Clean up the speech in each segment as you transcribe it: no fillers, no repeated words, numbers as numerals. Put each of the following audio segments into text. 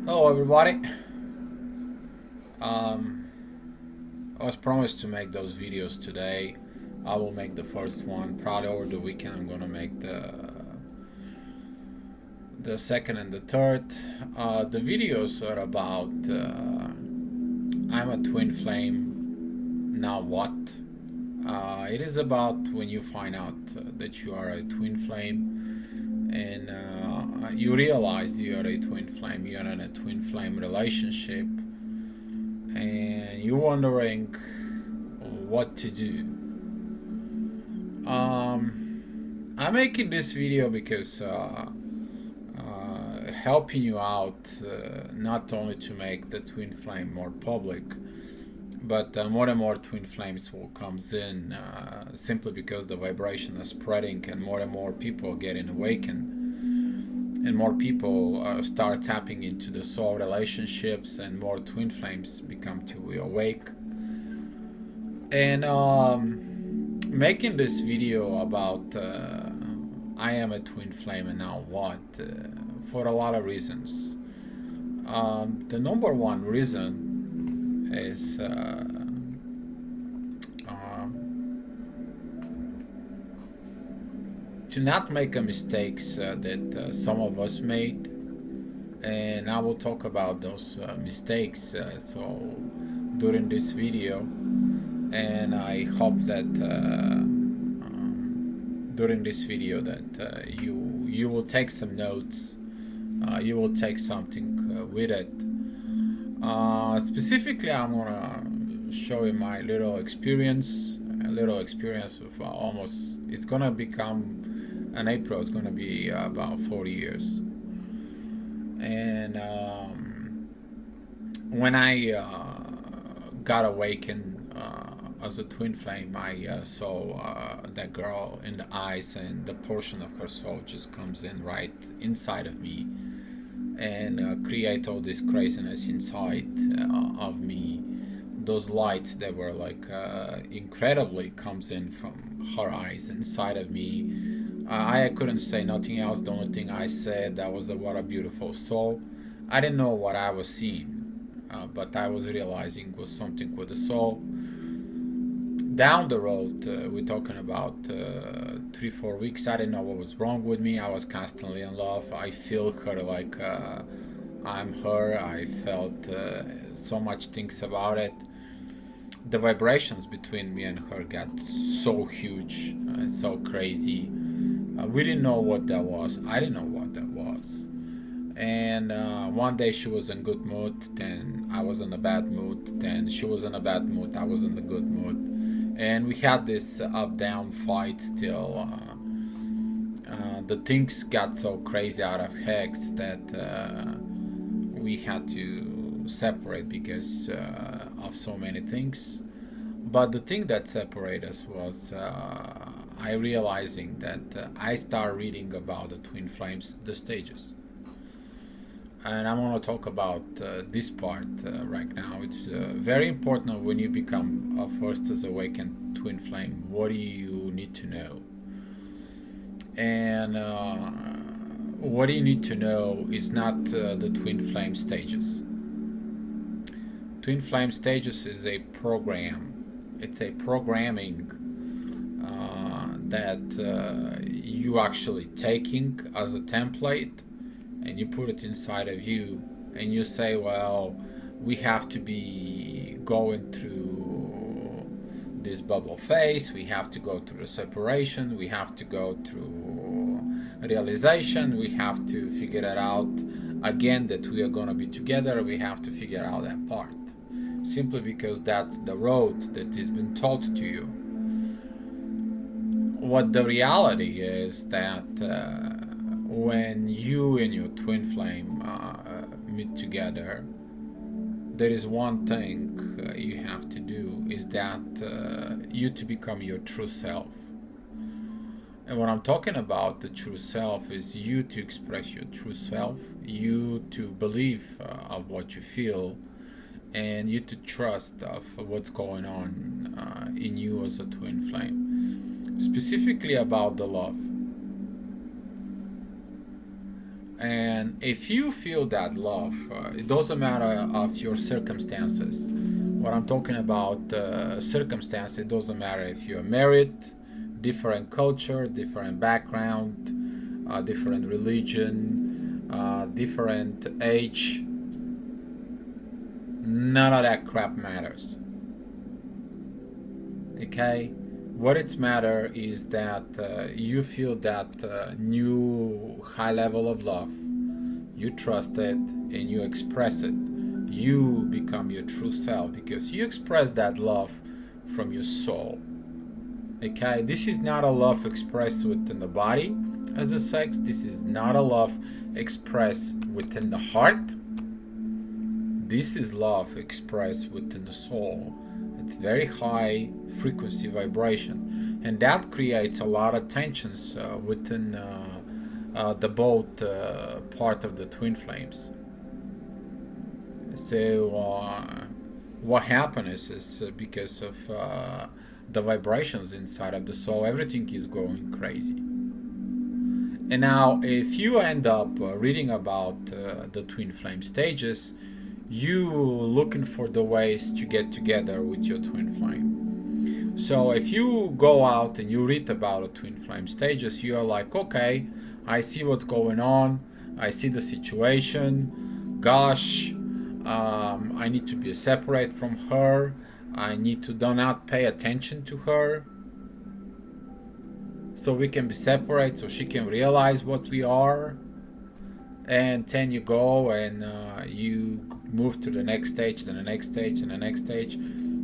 Hello, everybody. Um, I was promised to make those videos today. I will make the first one. Probably over the weekend, I'm gonna make the second and the third. The videos are about I'm a twin flame. Now what? It is about when you find out that you are a twin flame, and you realize you are a twin flame. You are in a twin flame relationship, and you're wondering what to do. I'm making this video because helping you out, not only to make the twin flame more public, but more and more twin flames will comes in simply because the vibration is spreading and more people are getting awakened, and more people start tapping into the soul relationships, and more twin flames become to awake. And making this video about I am a twin flame and now what, for a lot of reasons. The number one reason is to not make a mistakes that some of us made, and I will talk about those mistakes so during this video, and I hope that during this video that you will take some notes, you will take something with it. Specifically, I'm gonna show you my little experience, a little experience of almost. It's gonna become in April. It's gonna be about 40 years, and when I got awakened as a twin flame, I saw that girl in the eyes, and the portion of her soul just comes in right inside of me, and create all this craziness inside of me. Those lights that were like incredibly comes in from her eyes inside of me. I couldn't say nothing else. The only thing I said that was what a beautiful soul. I didn't know what I was seeing, but I was realizing was something with the soul. Down the road, we're talking about 3 4 weeks. I didn't know what was wrong with me. I was constantly in love. I feel her like I'm her. I felt so much things about it. The vibrations between me and her got so huge and so crazy. We didn't know what that was. I didn't know what that was. And one day she was in good mood, then I was in a bad mood, then she was in a bad mood, I was in a good mood, and we had this up down fight till the things got so crazy out of hex that we had to separate because of so many things. But the thing that separated us was I realizing that I started reading about the twin flames, the stages, and I'm going to talk about this part right now. It's very important when you become a first as awakened twin flame. What do you need to know? And what you need to know is not the twin flame stages. Twin flame stages is a program. It's a programming that you actually taking as a template, and you put it inside of you, and you say, well, we have to be going through this bubble phase, we have to go through the separation, we have to go through realization, we have to figure it out again that we are going to be together, we have to figure out that part, simply because that's the road that has been taught to you. What the reality is that when you and your twin flame meet together, there is one thing you have to do is that you to become your true self. And what I'm talking about, the true self, is you to express your true self, you to believe of what you feel, and you to trust of what's going on in you as a twin flame. Specifically about the love. And if you feel that love, it doesn't matter of your circumstances. What I'm talking about, circumstance, it doesn't matter if you're married, different culture, different background, different religion, different age. None of that crap matters. Okay? What it's matter is that you feel that new high level of love, you trust it and you express it. You become your true self because you express that love from your soul. Okay, this is not a love expressed within the body as a sex. This is not a love expressed within the heart. This is love expressed within the soul. It's very high frequency vibration, and that creates a lot of tensions within the both part of the twin flames. So what happens is because of the vibrations inside of the soul, everything is going crazy. And now, if you end up reading about the twin flame stages, you looking for the ways to get together with your twin flame. So if you go out and you read about the twin flame stages, you are like, okay, I see what's going on, I see the situation. Gosh, I need to be separate from her. I need to do not pay attention to her, so we can be separate, so she can realize what we are. And then you go and you move to the next stage, then the next stage, and the next stage,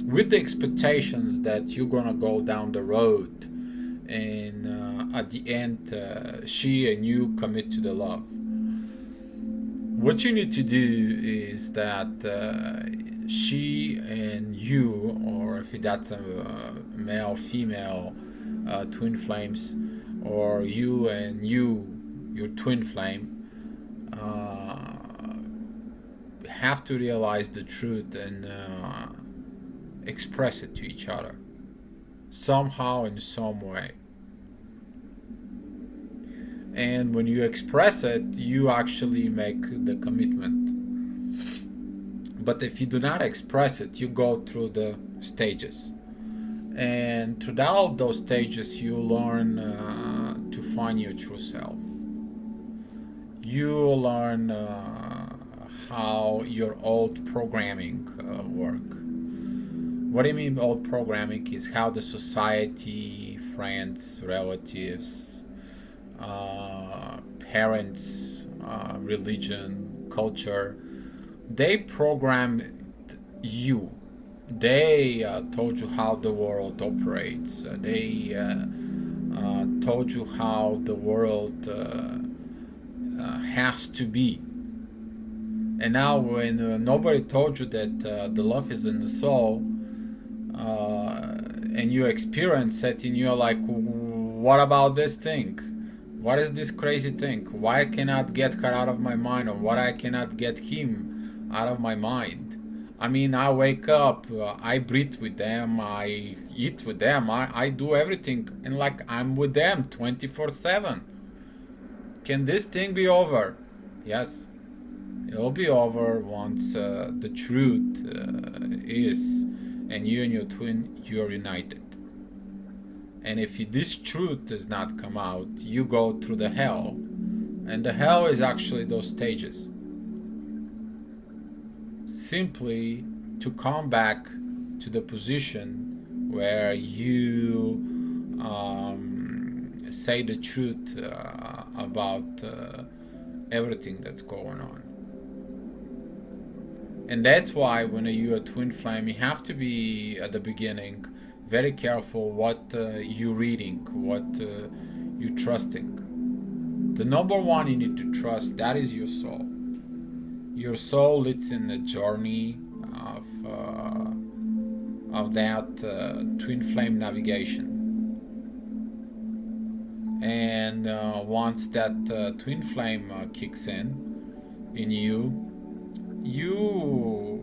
with the expectations that you're gonna go down the road, and at the end, she and you commit to the love. What you need to do is that she and you, or if that's a male, female twin flames, or you and your twin flame, have to realize the truth and express it to each other somehow in some way. And when you express it, you actually make the commitment. But if you do not express it, you go through the stages, and throughout those stages you learn to find your true self. You learn how your old programming work. What I mean old programming is how the society, friends, relatives, parents, religion, culture, they programmed you. They told you how the world operates. They told you how the world has to be. And now, when nobody told you that the love is in the soul, and you experience it, and you're like, what about this thing? What is this crazy thing? Why I cannot get her out of my mind, or why I cannot get him out of my mind? I mean, I wake up, I breathe with them, I eat with them, I do everything, and like I'm with them 24/7. Can this thing be over? Yes, it'll be over once the truth is, and you and your twin, you are united. And if this truth does not come out, you go through the hell. And the hell is actually those stages. Simply to come back to the position where you say the truth about everything that's going on. And that's why when you're a twin flame, you have to be at the beginning very careful what you're reading, what you're trusting. The number one you need to trust, that is your soul. Your soul is in the journey of that twin flame navigation. And once that twin flame kicks in you, you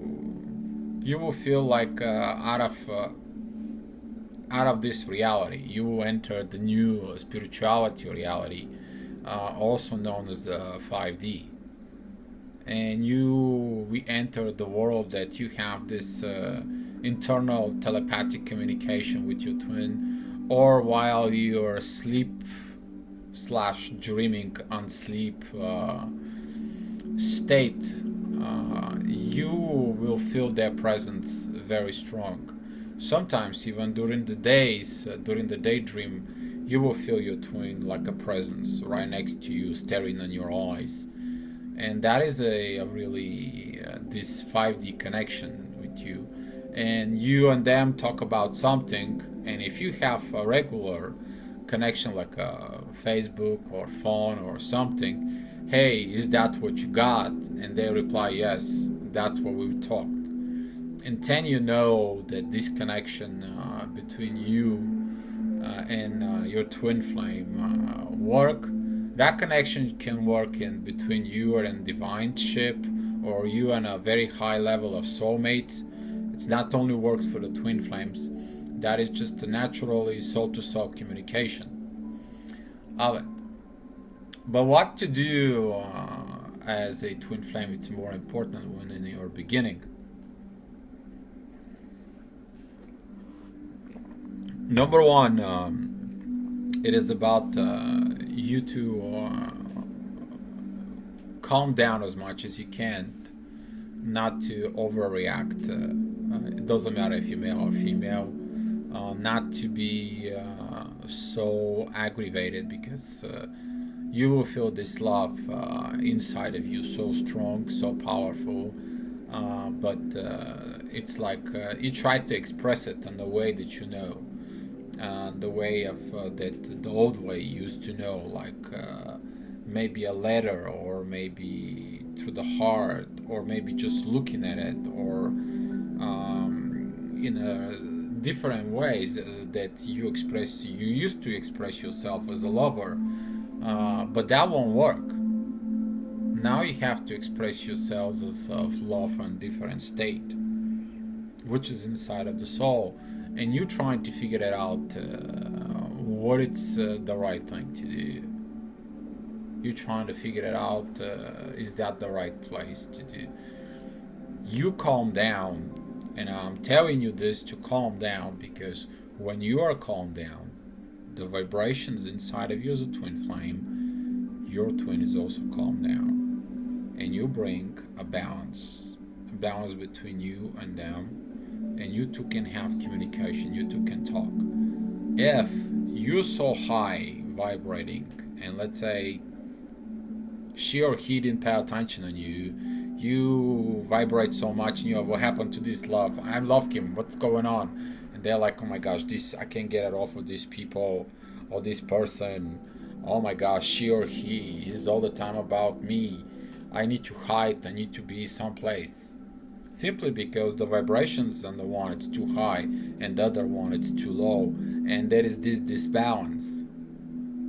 will feel like out of this reality. You will enter the new spirituality reality, also known as the 5D. And we enter the world that you have this internal telepathic communication with your twin, or while you are asleep slash dreaming on sleep state, you will feel their presence very strong. Sometimes even during the days, during the daydream, you will feel your twin like a presence right next to you, staring in your eyes. And that is a really this 5D connection with you. And you and them talk about something, and if you have a regular connection like a Facebook or phone or something, hey, is that what you got? And they reply, yes, that's what we talked. And then you know that this connection between you and your twin flame work. That connection can work in between you and divine ship, or you and a very high level of soulmates. It's not only works for the twin flames, that is just a naturally soul to soul communication of it. But what to do as a twin flame, it's more important when in your beginning. Number one, it is about you to calm down as much as you can, not to overreact. It doesn't matter if you're male or female. Not to be so aggravated, because you will feel this love inside of you so strong, so powerful. But it's like you try to express it in the way that you know, the way of that the old way used to know, like maybe a letter, or maybe through the heart, or maybe just looking at it, or in different ways that you used to express yourself as a lover, but that won't work. Now you have to express yourselves as of love from different state, which is inside of the soul, and you trying to figure it out what it's the right thing to do. You trying to figure it out, is that the right place to do. You calm down, and I'm telling you this to calm down, because when you are calmed down, the vibrations inside of you as a twin flame, your twin is also calmed down, and you bring a balance between you and them, and you two can have communication, you two can talk. If you're so high vibrating, and let's say she or he didn't pay attention on you, you vibrate so much, and you have, what happened to this love? I love him, what's going on? And they're like, oh my gosh, this, I can't get it off of these people or this person. Oh my gosh, she or he is all the time about me. I need to hide, I need to be someplace. Simply because the vibrations on the one it's too high, and the other one it's too low, and there is this disbalance.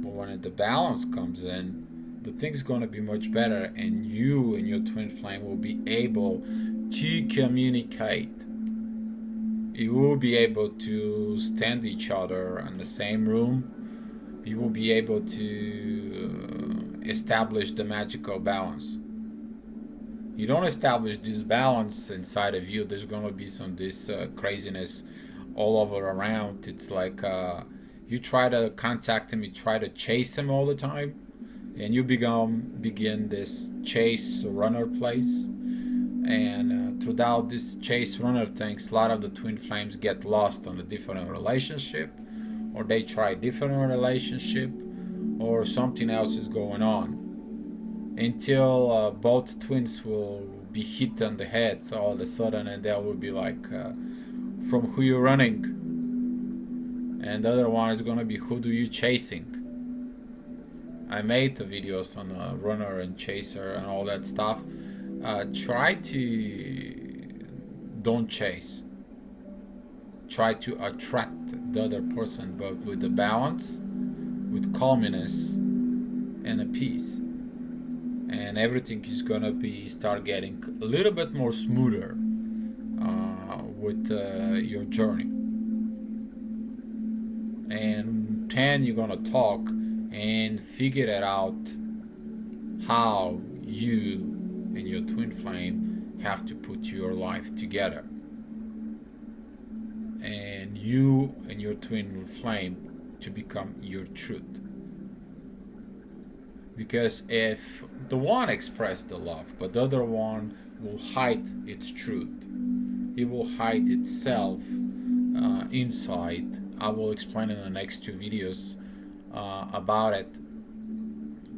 But when the balance comes in, the thing's going to be much better, and you and your twin flame will be able to communicate. You will be able to stand each other in the same room. You will be able to establish the magical balance. You don't establish this balance inside of you, there's going to be some this craziness all over around. It's like you try to contact him, you try to chase him all the time, and you begin this chase runner place, and throughout this chase runner things, a lot of the twin flames get lost on a different relationship, or they try different relationship, or something else is going on, until both twins will be hit on the head all of a sudden, and they will be like, from who you're running, and the other one is gonna be, who do you chasing? I made the videos on a runner and chaser and all that stuff. Try to don't chase. Try to attract the other person, but with the balance, with calmness, and a peace, and everything is gonna be start getting a little bit more smoother with your journey. And then you're gonna talk, and figure it out how you and your twin flame have to put your life together, and you and your twin flame to become your truth. Because if the one expressed the love but the other one will hide its truth, it will hide itself inside. I will explain in the next two videos about it.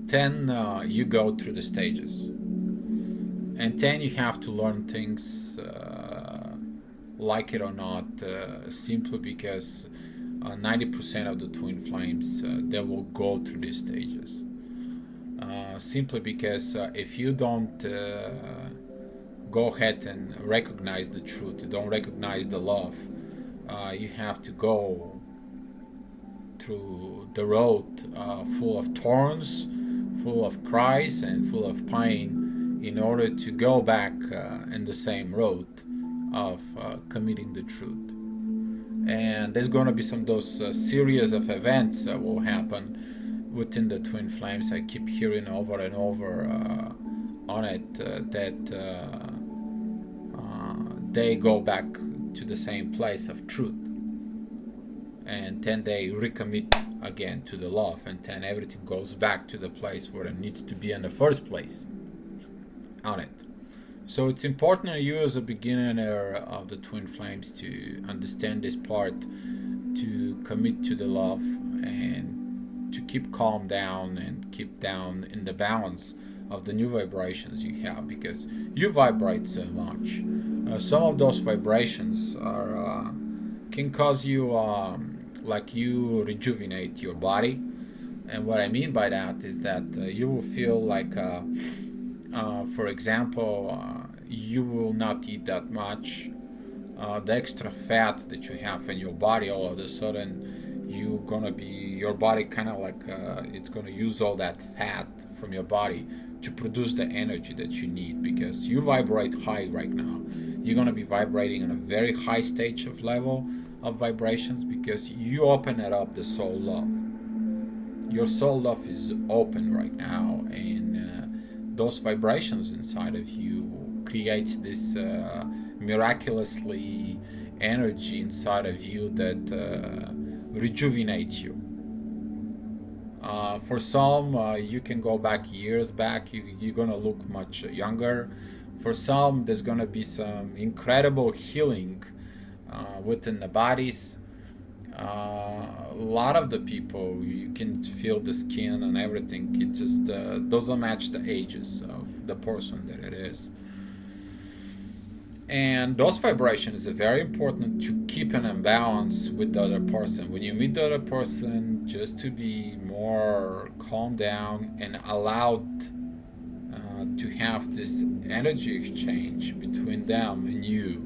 Then you go through the stages, and then you have to learn things, like it or not, simply because 90% of the twin flames they will go through these stages. Simply because if you don't go ahead and recognize the truth, don't recognize the love, you have to go through the road full of thorns, full of cries, and full of pain in order to go back in the same road of committing the truth. And there's going to be some of those series of events that will happen within the twin flames. I keep hearing over and over on it that they go back to the same place of truth, and then they recommit again to the love, and then everything goes back to the place where it needs to be in the first place on it. So it's important for you as a beginner of the twin flames to understand this part, to commit to the love, and to keep calm down and keep down in the balance of the new vibrations you have, because you vibrate so much. Some of those vibrations are can cause you like you rejuvenate your body, and what I mean by that is that you will feel like for example, you will not eat that much. The extra fat that you have in your body, all of a sudden, your body kind of like it's gonna use all that fat from your body to produce the energy that you need, because you vibrate high right now. You're gonna be vibrating on a very high stage of level of vibrations because you open it up, the soul love. Your soul love is open right now, and those vibrations inside of you creates this miraculously energy inside of you that rejuvenates you. For some, you can go back years back, you're gonna look much younger. For some, there's gonna be some incredible healing within the bodies. A lot of the people, you can feel the skin and everything. It just doesn't match the ages of the person that it is. And those vibrations are very important to keep an imbalance with the other person. When you meet the other person, just to be more calm down and allowed to have this energy exchange between them and you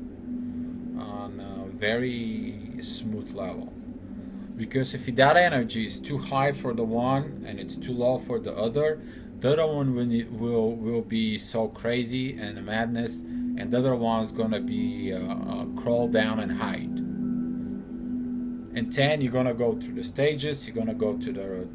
on a very smooth level. Because if that energy is too high for the one and it's too low for the other one will be so crazy and a madness, and the other one's gonna be crawl down and hide. And then you're gonna go through the stages. You're gonna go to the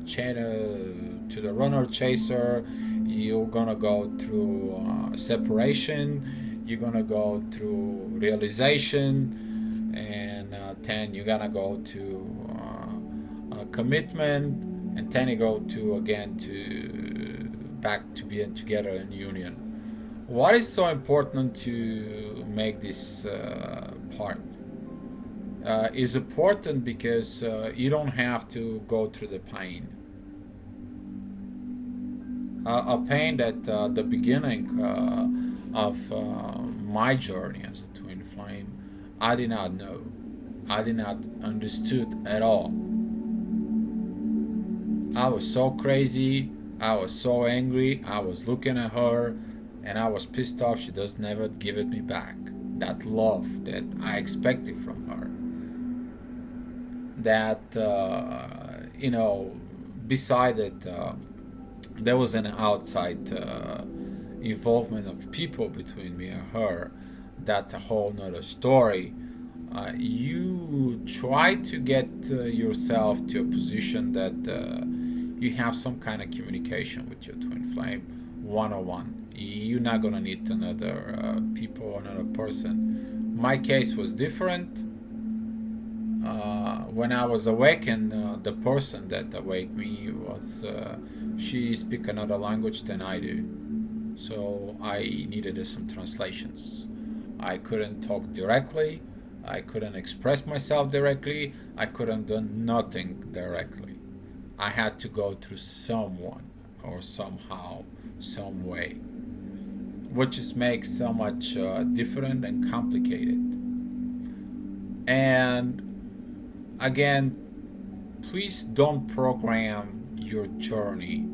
runner chaser. You're gonna go through separation. You're gonna go through realization, and then you're gonna go to commitment, and then you go to again to back to being together in union. What is so important to make this part? Is important because you don't have to go through the pain. A pain that the beginning of my journey as a twin flame, I did not know. I did not understood at all. I was so crazy. I was so angry. I was looking at her, and I was pissed off. She does never give it me back. That love that I expected from her. That beside it, there was an outside involvement of people between me and her. That's a whole nother story. You try to get yourself to a position that you have some kind of communication with your twin flame one-on-one. You're not gonna need another people, another person. My case was different. When I was awakened, the person that awake me was she speak another language than I do, so I needed some translations. I couldn't talk directly. I couldn't express myself directly. I couldn't do nothing directly. I had to go through someone or somehow, some way, which just makes so much different and complicated. And again, please don't program your journey,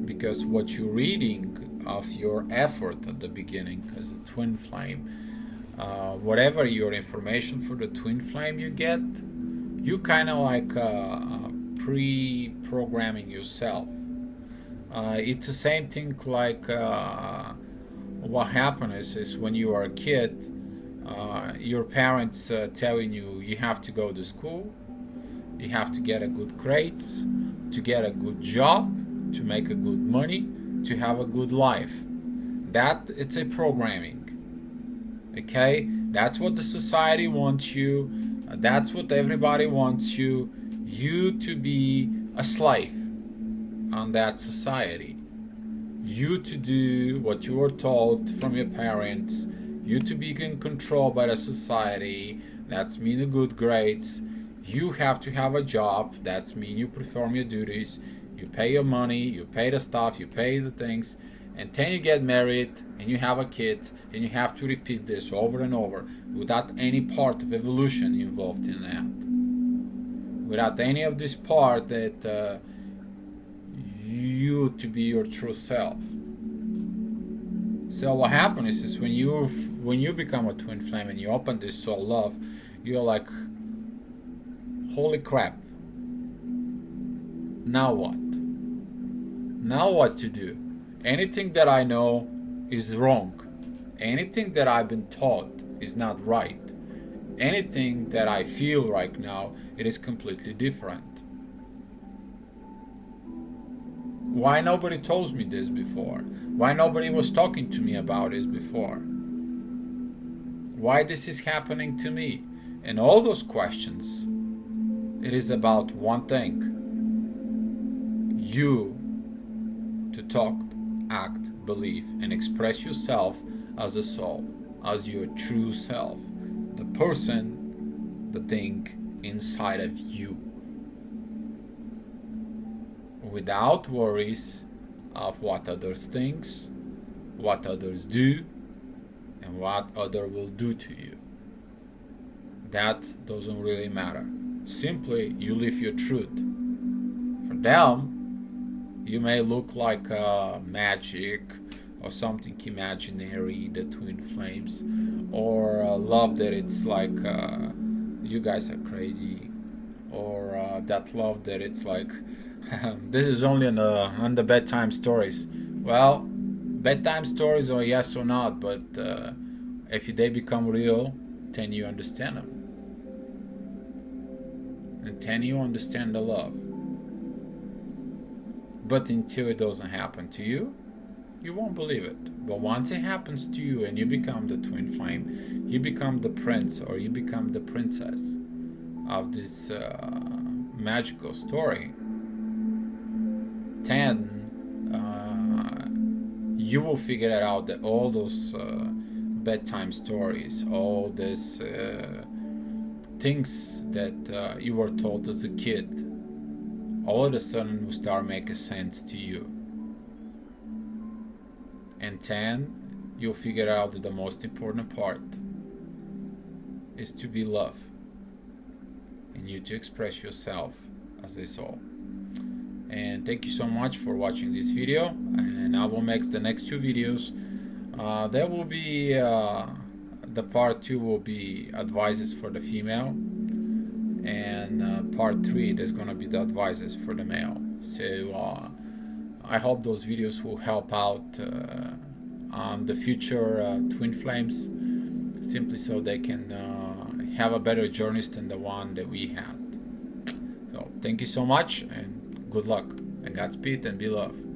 because what you're reading of your effort at the beginning as a twin flame, whatever your information for the twin flame you get, you kind of like pre-programming yourself. It's the same thing like what happens is when you are a kid, your parents telling you you have to go to school, you have to get a good grades, to get a good job, to make a good money, to have a good life. That it's a programming. Okay, that's what the society wants you. That's what everybody wants you. You to be a slave on that society. You to do what you were told from your parents. You to be in control by the society. That's mean the good grades. You have to have a job. That's mean you perform your duties. You pay your money. You pay the stuff. You pay the things. And then you get married and you have a kid, and you have to repeat this over and over without any part of evolution involved in that. Without any of this part that you to be your true self. So what happens is when you become a twin flame and you open this soul love, you're like, holy crap. Now what? Now what to do? Anything that I know is wrong. Anything that I've been taught is not right. Anything that I feel right now, it is completely different. Why nobody told me this before? Why nobody was talking to me about this before? Why this is happening to me? And all those questions, it is about one thing. You to talk, act, believe, and express yourself as a soul, as your true self, the person, the thing inside of you, without worries of what others think, what others do, and what other will do to you. That doesn't really matter. Simply, you live your truth. For them, you may look like magic or something imaginary, the twin flames, or love that it's like you guys are crazy, or that love that it's like this is only on the bedtime stories. Well, bedtime stories are yes or not, but if they become real, then you understand them, and then you understand the love. But until it doesn't happen to you, you won't believe it. But once it happens to you and you become the twin flame, you become the prince or you become the princess of this magical story, then you will figure it out that all those bedtime stories, all these things that you were told as a kid, all of a sudden will start making sense to you. And then you'll figure out that the most important part is to be love and you to express yourself as a soul. And thank you so much for watching this video, and I will make the next two videos. There will be the part 2 will be advices for the female, and part 3 there's gonna be the advices for the male. So I hope those videos will help out on the future twin flames, simply so they can have a better journeys than the one that we had. So thank you so much, and Good luck and Godspeed and be love.